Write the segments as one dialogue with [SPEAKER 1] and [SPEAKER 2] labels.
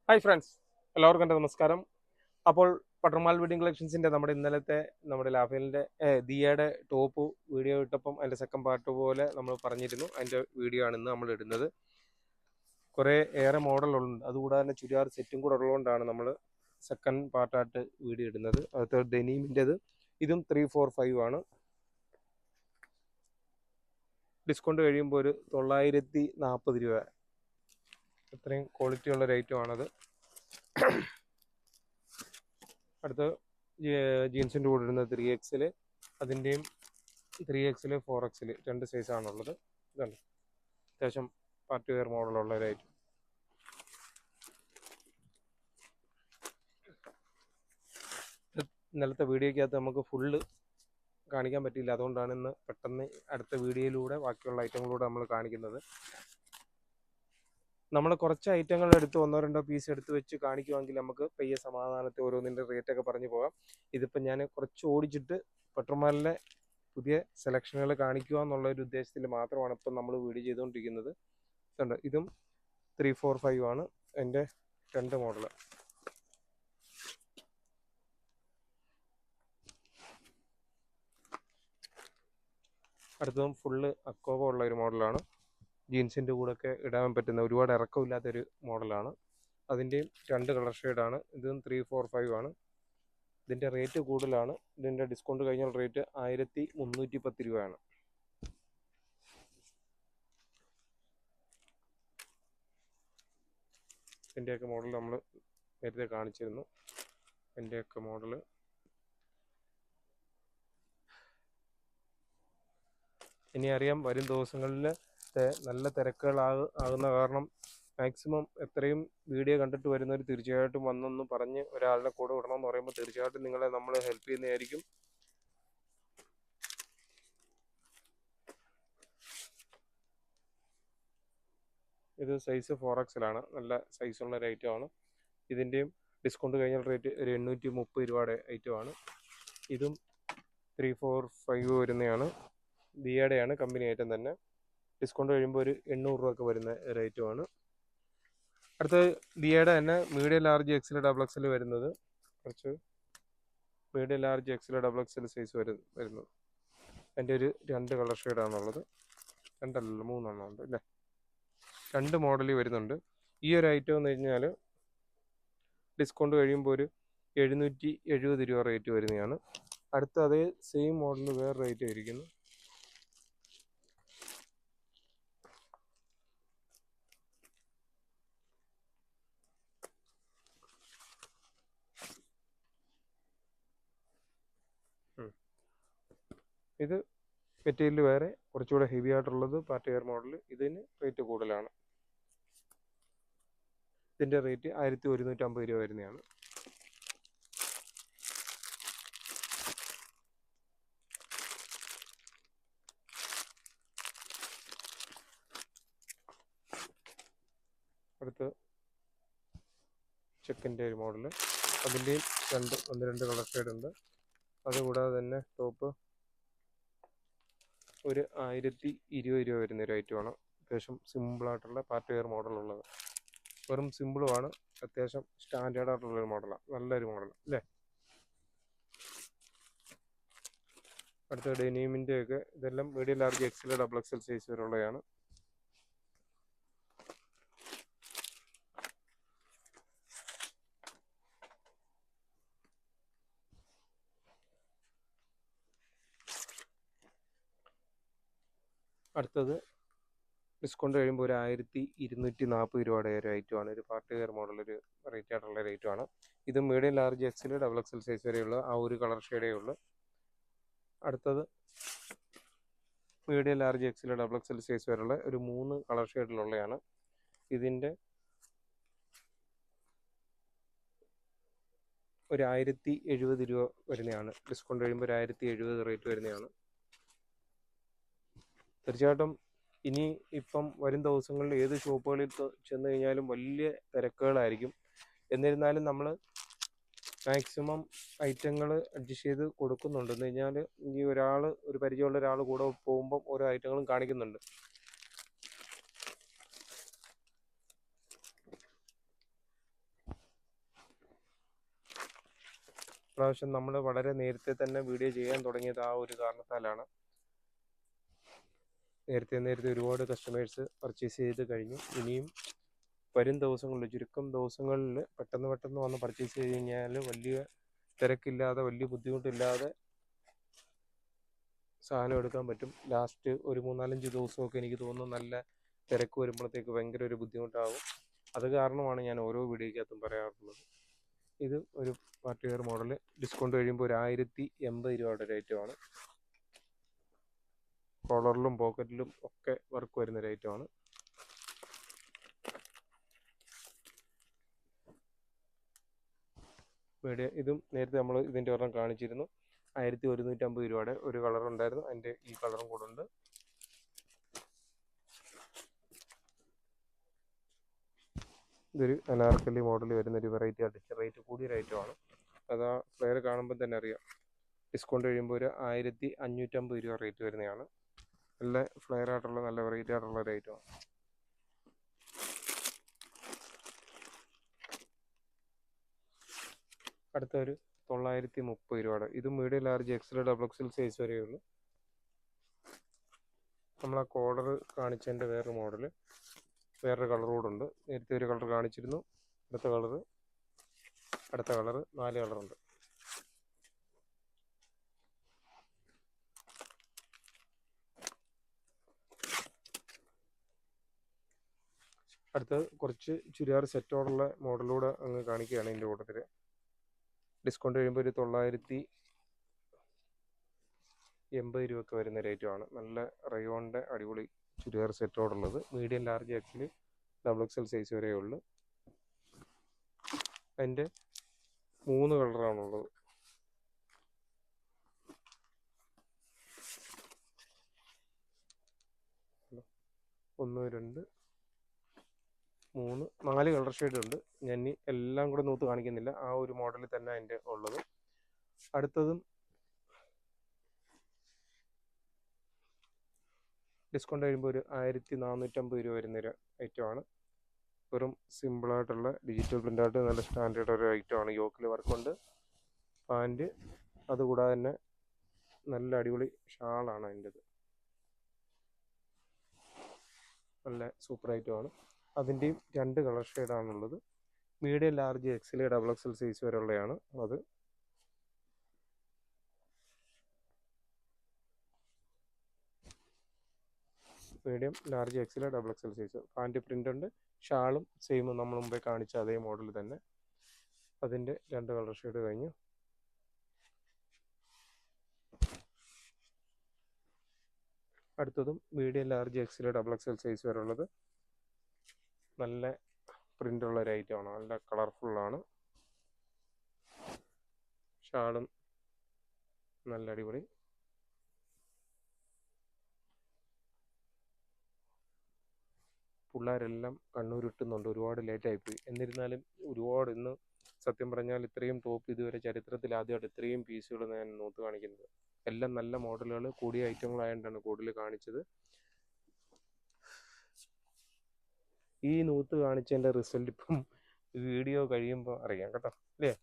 [SPEAKER 1] Hi friends, എല്ലാവർക്കും എൻ്റെ നമസ്കാരം. അപ്പോൾ പട്ടർമാൽ വെഡിങ് കളക്ഷൻസിൻ്റെ നമ്മുടെ ലാഫേലിൻ്റെ ദിയയുടെ ടോപ്പ് വീഡിയോ ഇട്ടപ്പം അതിൻ്റെ സെക്കൻഡ് പാർട്ട് പോലെ നമ്മൾ പറഞ്ഞിരുന്നു. അതിൻ്റെ വീഡിയോ ആണ് ഇന്ന് നമ്മൾ ഇടുന്നത്. കുറേ ഏറെ മോഡലുണ്ട്, അതുകൂടാതെ തന്നെ ചുരിദാർ സെറ്റും കൂടെ ഉള്ളതുകൊണ്ടാണ് നമ്മൾ സെക്കൻഡ് പാർട്ടായിട്ട് വീഡിയോ ഇടുന്നത്. അടുത്ത ഡെനീമിൻ്റെത്, ഇതും 345 ആണ്. ഡിസ്കൗണ്ട് കഴിയുമ്പോൾ ഒരു 940 രൂപ. അത്രയും ക്വാളിറ്റി ഉള്ള ഒരു ഐറ്റമാണത്. അടുത്ത ജീൻസിൻ്റെ കൂടെ ഇടുന്ന 3XL, അതിൻ്റെയും 3XL 4XL രണ്ട് സൈസാണുള്ളത്. ഇതാണ് അത്യാവശ്യം പാർട്ടി വെയർ മോഡലുള്ള ഒരു ഐറ്റം. ഇന്നലത്തെ വീഡിയോയ്ക്കകത്ത് നമുക്ക് ഫുള്ള് കാണിക്കാൻ പറ്റിയില്ല, അതുകൊണ്ടാണ് ഇന്ന് പെട്ടെന്ന് അടുത്ത വീഡിയോയിലൂടെ ബാക്കിയുള്ള ഐറ്റങ്ങളൂടെ നമ്മൾ കാണിക്കുന്നത്. നമ്മൾ കുറച്ച് ഐറ്റങ്ങൾ എടുത്ത് ഒന്നോ രണ്ടോ പീസ് എടുത്ത് വെച്ച് കാണിക്കുവാണെങ്കിൽ നമുക്ക് പയ്യെ സമാധാനത്തെ ഓരോന്നിൻ്റെ റേറ്റൊക്കെ പറഞ്ഞു പോകാം. ഇതിപ്പോൾ ഞാൻ കുറച്ച് ഓടിച്ചിട്ട് പെട്രോമാലിലെ പുതിയ സെലക്ഷനുകൾ കാണിക്കുക എന്നുള്ള ഒരു ഉദ്ദേശത്തിൽ മാത്രമാണ് ഇപ്പം നമ്മൾ വീഡിയോ ചെയ്തുകൊണ്ടിരിക്കുന്നത്. ഇതും 345 ആണ് എൻ്റെ രണ്ട് മോഡൽ. അടുത്തതും ഫുള്ള് അക്കോവ ഉള്ള ഒരു മോഡലാണ്. ജീൻസിൻ്റെ കൂടെയൊക്കെ ഇടാൻ പറ്റുന്ന, ഒരുപാട് ഇറക്കമില്ലാത്തൊരു മോഡലാണ്. അതിൻ്റെയും രണ്ട് കളർ ഷെയ്ഡാണ്. ഇതും 345 ആണ്. ഇതിൻ്റെ റേറ്റ് കൂടുതലാണ്. ഇതിൻ്റെ ഡിസ്കൗണ്ട് കഴിഞ്ഞാൽ റേറ്റ് 1310 രൂപയാണ്. ഇതിൻ്റെയൊക്കെ മോഡൽ നമ്മൾ നേരത്തെ കാണിച്ചിരുന്നു. ഇതിൻ്റെയൊക്കെ മോഡൽ ഇനി അറിയാം. വരും ദിവസങ്ങളിൽ നല്ല തിരക്കുകളാകുന്ന കാരണം മാക്സിമം എത്രയും വീഡിയോ കണ്ടിട്ട് വരുന്നവർ തീർച്ചയായിട്ടും വന്നൊന്ന് പറഞ്ഞ് ഒരാളുടെ കൂടെ വിടണമെന്ന് പറയുമ്പോൾ തീർച്ചയായിട്ടും നിങ്ങളെ നമ്മൾ ഹെൽപ്പ് ചെയ്യുന്നതായിരിക്കും. ഇത് സൈസ് 4XL ആണ്. നല്ല സൈസുള്ള ഒരു ഐറ്റമാണ്. ഇതിൻ്റെയും ഡിസ്കൗണ്ട് കഴിഞ്ഞാൽ റേറ്റ് ഒരു 830 രൂപയുടെ ഐറ്റമാണ്. ഇതും 345 വരുന്നതാണ്. ദിയയുടെയാണ്, കമ്പനി ഐറ്റം തന്നെ. ഡിസ്കൗണ്ട് കഴിയുമ്പോൾ ഒരു 800 രൂപയൊക്കെ വരുന്ന ഒരു ഐറ്റമാണ്. അടുത്ത ദിയയുടെ തന്നെ മീഡിയം ലാർജ് XL XXL വരുന്നത്. കുറച്ച് medium large XL XXL size വരുന്നത്. അതിൻ്റെ ഒരു രണ്ട് കളർ ഷെയ്ഡാണുള്ളത്. രണ്ടല്ലല്ലോ, മൂന്നെണ്ണം ഉണ്ട് അല്ലേ. രണ്ട് മോഡലിൽ വരുന്നുണ്ട്. ഈ ഒരു ഐറ്റം എന്ന് കഴിഞ്ഞാൽ ഡിസ്കൗണ്ട് കഴിയുമ്പോൾ ഒരു 770 രൂപ റേറ്റ് വരുന്നതാണ്. അടുത്ത അതേ സെയിം മോഡൽ വേറെ റേറ്റ് ആയിരിക്കുന്നു. ഇത് മെറ്റീരിയൽ വേറെ, കുറച്ചുകൂടെ ഹെവി ആയിട്ടുള്ളത് പാർട്ടി വെയർ മോഡൽ. ഇതിന് റേറ്റ് കൂടുതലാണ്. ഇതിൻ്റെ റേറ്റ് 1150 രൂപ വരുന്നതാണ്. അടുത്ത് ചെക്കിൻ്റെ ഒരു മോഡൽ. അതിൻ്റെയും രണ്ട് കളർ ഷെയ്ഡ് ഉണ്ട്. അതുകൂടാതെ തന്നെ ടോപ്പ് ഒരു 1020 രൂപ വരുന്ന ഒരു ഐറ്റമാണ്. അത്യാവശ്യം സിമ്പിളായിട്ടുള്ള പാർട്ടി വെയർ മോഡലുള്ളത്. വെറും സിമ്പിളുമാണ്, അത്യാവശ്യം സ്റ്റാൻഡേർഡ് ആയിട്ടുള്ളൊരു മോഡലാണ്. നല്ലൊരു മോഡൽ അല്ലേ. അടുത്ത ഡെനീമിൻ്റെ ഒക്കെ ഇതെല്ലാം medium large XL XXL size വരെയുള്ളതാണ്. അടുത്തത് ഡിസ്കൗണ്ട് കഴിയുമ്പോൾ ഒരു 1240 രൂപയുടെ ഒരു ഐറ്റമാണ്. ഒരു പാർട്ടി വെയർ മോഡൽ, ഒരു റേറ്റ് ആയിട്ടുള്ള ഒരു ഐറ്റമാണ്. ഇത് medium large XL XXL size വരെയുള്ള ആ ഒരു കളർ ഷെയ്ഡേ ഉള്ളൂ. അടുത്തത് medium large XL XXL size വരെയുള്ള ഒരു 3 കളർ ഷെയ്ഡിലുള്ളതാണ്. ഇതിൻ്റെ ഒരു 1070 രൂപ വരുന്നതാണ്. ഡിസ്കൗണ്ട് കഴിയുമ്പോൾ ഒരു 1070 റേറ്റ് വരുന്നതാണ്. തീർച്ചയായിട്ടും ഇനി ഇപ്പം വരും ദിവസങ്ങളിൽ ഏത് ഷോപ്പുകളിൽ ചെന്ന് കഴിഞ്ഞാലും വലിയ തിരക്കുകളായിരിക്കും. എന്നിരുന്നാലും നമ്മൾ മാക്സിമം ഐറ്റങ്ങൾ അഡ്ജസ്റ്റ് ചെയ്ത് കൊടുക്കുന്നുണ്ട്. എന്ന് കഴിഞ്ഞാൽ ഈ ഒരു പരിചയമുള്ള ഒരാൾ കൂടെ പോകുമ്പം ഓരോ ഐറ്റങ്ങളും കാണിക്കുന്നുണ്ട്. പ്രാവശ്യം നമ്മൾ വളരെ നേരത്തെ തന്നെ വീഡിയോ ചെയ്യാൻ തുടങ്ങിയത് ആ ഒരു കാരണത്താലാണ്. നേരത്തെ ഒരുപാട് കസ്റ്റമേഴ്സ് പർച്ചേസ് ചെയ്ത് കഴിഞ്ഞു. ഇനിയും വരും ദിവസങ്ങളിൽ, ചുരുക്കം ദിവസങ്ങളിൽ പെട്ടെന്ന് വന്ന് പർച്ചേസ് ചെയ്ത് കഴിഞ്ഞാൽ വലിയ തിരക്കില്ലാതെ, വലിയ ബുദ്ധിമുട്ടില്ലാതെ സാധനം എടുക്കാൻ പറ്റും. ലാസ്റ്റ് ഒരു 3-4 ദിവസമൊക്കെ എനിക്ക് തോന്നുന്നു നല്ല തിരക്ക് വരുമ്പോഴത്തേക്ക് ഭയങ്കര ഒരു ബുദ്ധിമുട്ടാകും. അത് കാരണമാണ് ഞാൻ ഓരോ വീഡിയോയ്ക്കകത്തും പറയാറുള്ളത്. ഇത് ഒരു പാർട്ടി വെയർ മോഡൽ, ഡിസ്കൗണ്ട് കഴിയുമ്പോൾ ഒരു 1080 രൂപയുടെ റേറ്റുമാണ്. കോളറിലും പോക്കറ്റിലും ഒക്കെ വർക്ക് വരുന്ന റേറ്റുമാണ്. ഇതും നേരത്തെ നമ്മൾ ഇതിൻ്റെ ഒരെണ്ണം കാണിച്ചിരുന്നു. 1150 രൂപയുടെ ഒരു കളർ ഉണ്ടായിരുന്നു. അതിൻ്റെ ഈ കളറും കൂടെ ഉണ്ട്. ഇതൊരു അനാർക്കലി മോഡൽ വരുന്നൊരു വെറൈറ്റി ആർട്ടിസ്റ്റ്, റേറ്റ് കൂടിയ റേറ്റുമാണ്. അത് ആ ഫ്ലെയർ കാണുമ്പോൾ തന്നെ അറിയാം. ഡിസ്കൗണ്ട് കഴിയുമ്പോൾ ഒരു 1550 രൂപ റേറ്റ് വരുന്നതാണ്. നല്ല ഫ്ലെയർ ആയിട്ടുള്ള, നല്ല വെറൈറ്റി ആയിട്ടുള്ള റേറ്റുമാണ്. അടുത്ത ഒരു 930 രൂപയുടെ, ഇത് medium, large, XL, double XL size വരെയുള്ളൂ. നമ്മൾ ആ കോളർ കാണിച്ചതിൻ്റെ വേറൊരു മോഡൽ, വേറൊരു കളർ കൂടെ ഉണ്ട്. നേരത്തെ ഒരു കളർ കാണിച്ചിരുന്നു. അടുത്ത കളർ, 4 കളറുണ്ട്. അടുത്ത് കുറച്ച് ചുരിദാർ സെറ്റോടുള്ള മോഡലൂടെ അങ്ങ് കാണിക്കുകയാണ്. ഇതിൻ്റെ കൂട്ടത്തിൽ ഡിസ്കൗണ്ട് കഴിയുമ്പോൾ ഒരു 980 രൂപയൊക്കെ വരുന്ന റേറ്റുമാണ്. നല്ല റയോണിൻ്റെ അടിപൊളി ചുരിദാർ സെറ്റോടുള്ളത്, medium, large, XL, double XL size വരെ ഉള്ളു. അതിൻ്റെ 3 കളറാണുള്ളത്. ഒന്ന്, 2, 3, 4 കളർ ഷെയ്ഡ് ഉണ്ട്. ഞാൻ ഇനി എല്ലാം കൂടെ നൂത്ത് കാണിക്കുന്നില്ല. ആ ഒരു മോഡലിൽ തന്നെ അതിൻ്റെ ഉള്ളത്. അടുത്തതും ഡിസ്കൗണ്ട് കഴിയുമ്പോൾ ഒരു 1450 രൂപ വരുന്നൊരു ഐറ്റമാണ്. വെറും സിമ്പിളായിട്ടുള്ള ഡിജിറ്റൽ പ്രിൻ്റായിട്ട് നല്ല സ്റ്റാൻഡേർഡ് ഒരു ഐറ്റമാണ്. യോക്കിൽ വർക്കുണ്ട്. പാൻറ്റ്, അതുകൂടാതെ തന്നെ നല്ല അടിപൊളി ഷാളാണ് അതിൻ്റെത്. നല്ല സൂപ്പർ ഐറ്റമാണ്. അതിൻ്റെയും 2 കളർ ഷെയ്ഡാണുള്ളത്. Medium, large, XL, double XL size വരെ ഉള്ളതാണ്. അത് medium, large, XL, double XL size. Pant print ഉണ്ട്. ഷാളും സെയിം നമ്മൾ മുമ്പേ കാണിച്ച അതേ മോഡൽ തന്നെ. അതിൻ്റെ 2 കളർ ഷെയ്ഡ് കഴിഞ്ഞു. അടുത്തതും medium, large, XL, double XL size വരെ ഉള്ളത്. നല്ല പ്രിൻ്റുള്ള ഒരു ഐറ്റമാണ്. നല്ല കളർഫുള്ളാണ്. ഷാളും നല്ല അടിപൊളി. പിള്ളേരെല്ലാം കണ്ണൂരിട്ടുന്നുണ്ട്. ഒരുപാട് ലേറ്റായിപ്പോയി. എന്നിരുന്നാലും ഒരുപാട്, ഇന്ന് സത്യം പറഞ്ഞാൽ ഇത്രയും ടോപ്പ് ഇതുവരെ ചരിത്രത്തിൽ ആദ്യമായിട്ട് ഇത്രയും പീസുകൾ ഞാൻ നൂത്ത് കാണിക്കുന്നത്. എല്ലാം നല്ല മോഡലുകൾ, കൂടിയ ഐറ്റങ്ങളായതുകൊണ്ടാണ് കൂടുതൽ കാണിച്ചത്. ഈ നൂത്ത് കാണിച്ചതിൻ്റെ റിസൾട്ട് ഇപ്പം വീഡിയോ കഴിയുമ്പോൾ അറിയാം കേട്ടോ, അല്ലേ?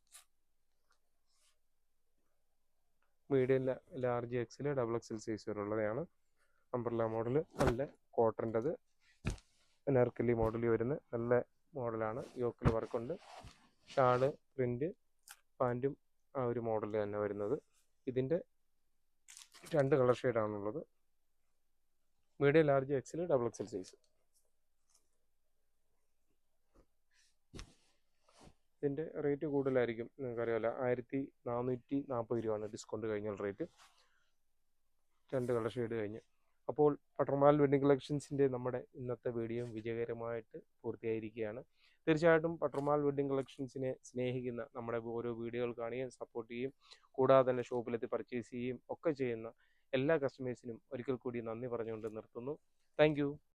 [SPEAKER 1] Medium, large, XL, double XL size വരെ ഉള്ളതാണ്. അംബ്രല്ല മോഡൽ, നല്ല കോട്ടൻ്റെത്, അനാർക്കലി മോഡൽ വരുന്ന നല്ല മോഡലാണ്. യോക്കിൽ വർക്കുണ്ട്. ഷാള് പ്രിൻ്റ്, പാൻറ്റും ആ ഒരു മോഡൽ തന്നെ വരുന്നത്. ഇതിൻ്റെ 2 കളർ ഷെയ്ഡാണുള്ളത്. Medium, large, XL, double XL size. ഇതിൻ്റെ റേറ്റ് കൂടുതലായിരിക്കും, നിങ്ങൾക്കറിയാമല്ലോ. 1440 രൂപയാണ് ഡിസ്കൗണ്ട് കഴിഞ്ഞ റേറ്റ്. 2 കളർ ഷെയ്ഡ് കഴിഞ്ഞ്. അപ്പോൾ പട്ടർമാൽ വെഡ്ഡിംഗ് കളക്ഷൻസിൻ്റെ നമ്മുടെ ഇന്നത്തെ വീഡിയോ വിജയകരമായിട്ട് പൂർത്തിയായിരിക്കുകയാണ്. തീർച്ചയായിട്ടും പട്ടർമാൽ വെഡ്ഡിംഗ് കളക്ഷൻസിനെ സ്നേഹിക്കുന്ന, നമ്മുടെ ഓരോ വീഡിയോകൾ കാണുകയും സപ്പോർട്ട് ചെയ്യുകയും കൂടാതെ തന്നെ ഷോപ്പിലെത്തി പർച്ചേസ് ചെയ്യുകയും ഒക്കെ ചെയ്യുന്ന എല്ലാ കസ്റ്റമേഴ്സിനും ഒരിക്കൽ കൂടി നന്ദി പറഞ്ഞുകൊണ്ട് നിർത്തുന്നു. താങ്ക്